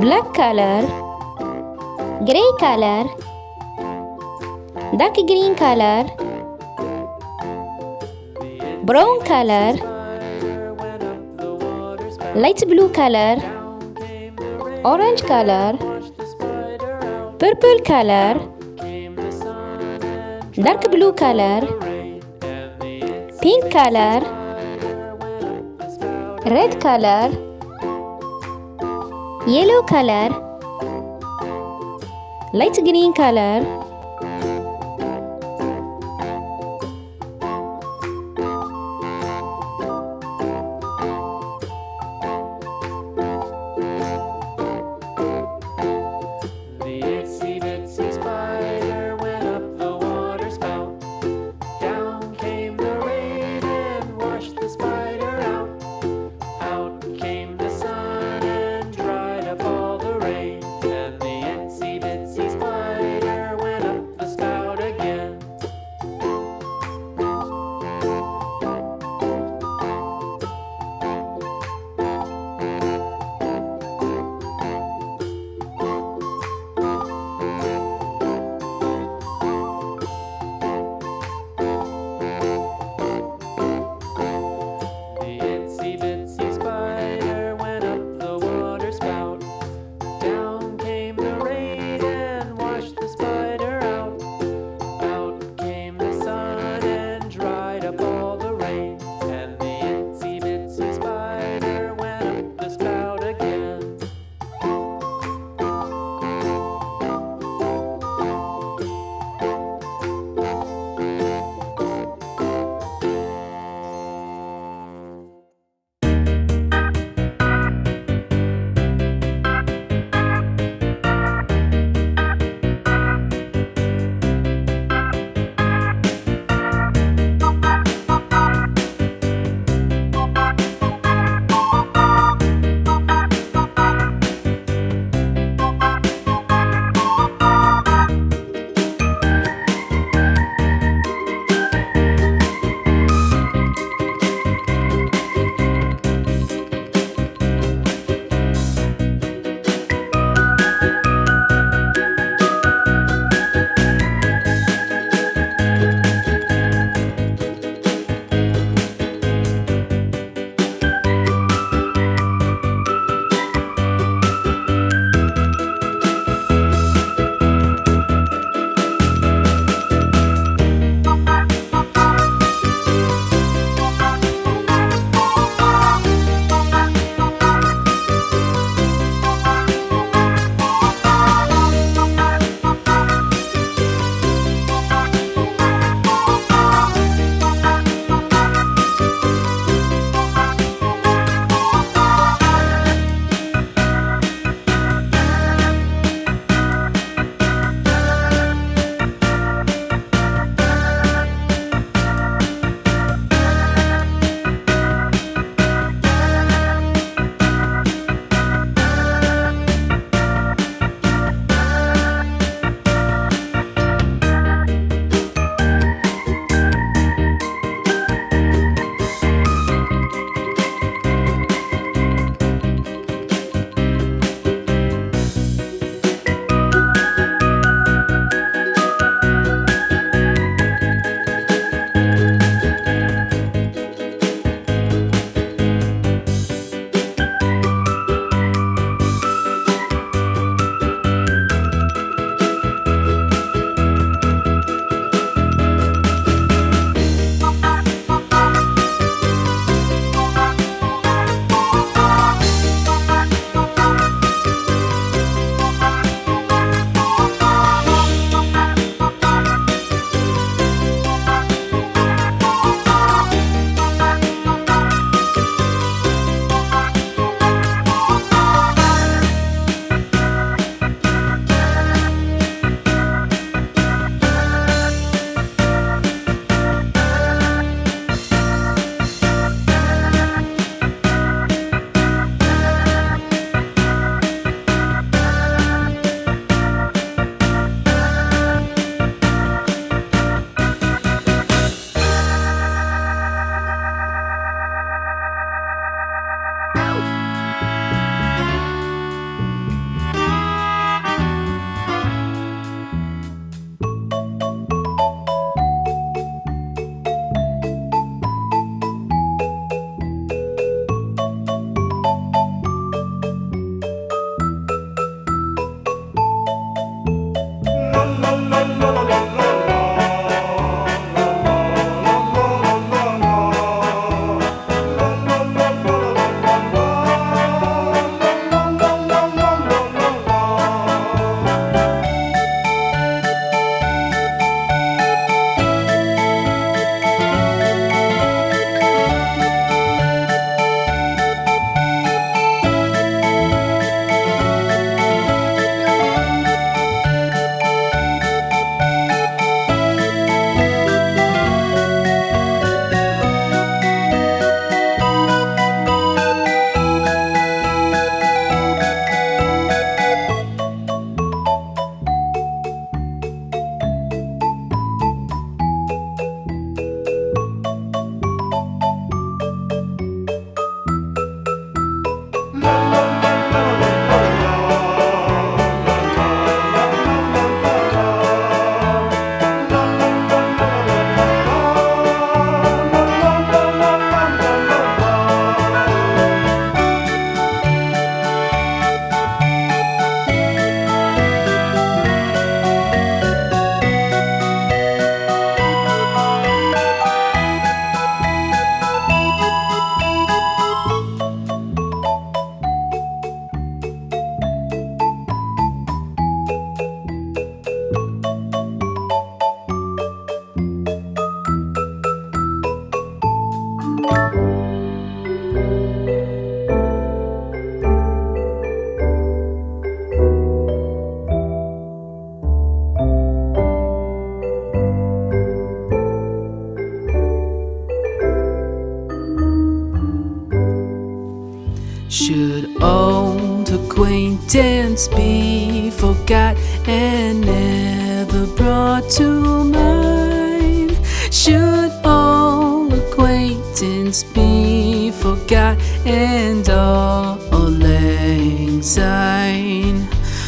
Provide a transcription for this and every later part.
black color, gray color, dark green color, brown color, light blue color, orange color, purple color, dark blue color, pink color, red color, yellow color, light green color, the itsy bitsy spider went up the water spout. Down came the rain and washed the spider out. Out came the sun and dried up all the rain. And the itsy bitsy spider went acquaintance be forgot and never brought to mind? Should all acquaintance be forgot and all lang syne?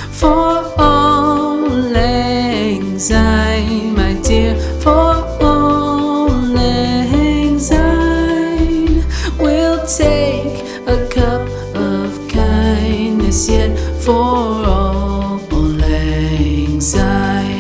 For all lang syne, my dear, for all lang syne, we'll take a cup of kindness yet for all lang syne.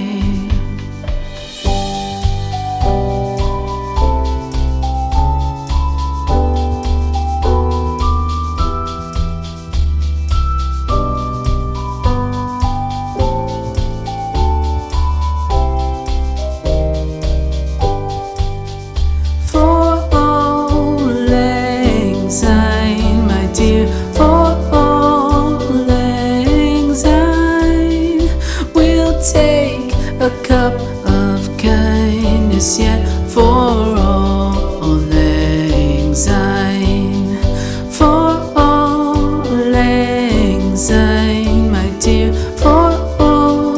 Take a cup of kindness yet for all lang syne. For all lang syne, my dear, for all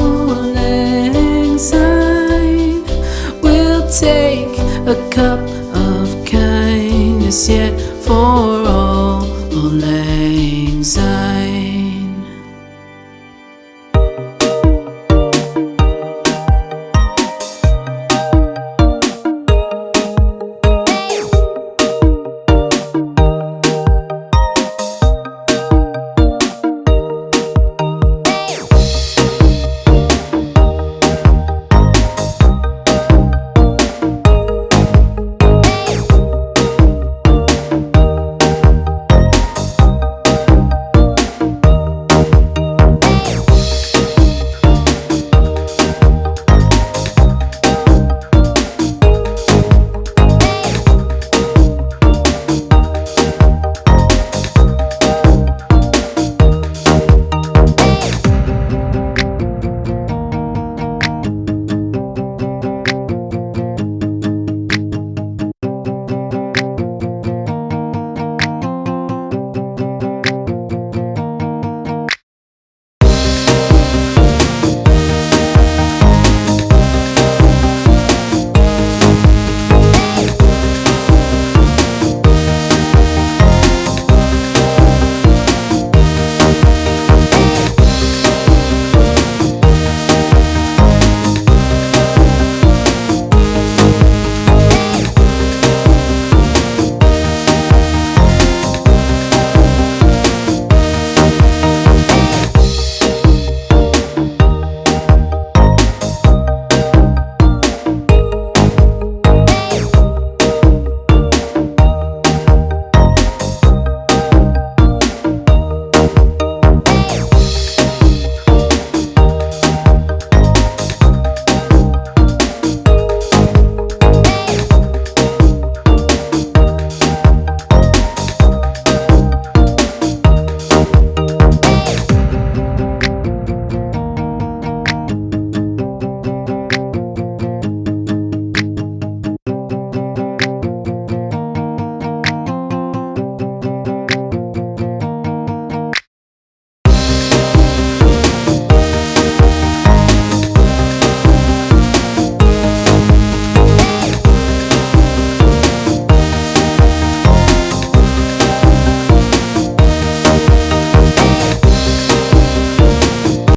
lang syne, we'll take a cup of kindness yet for all lang syne.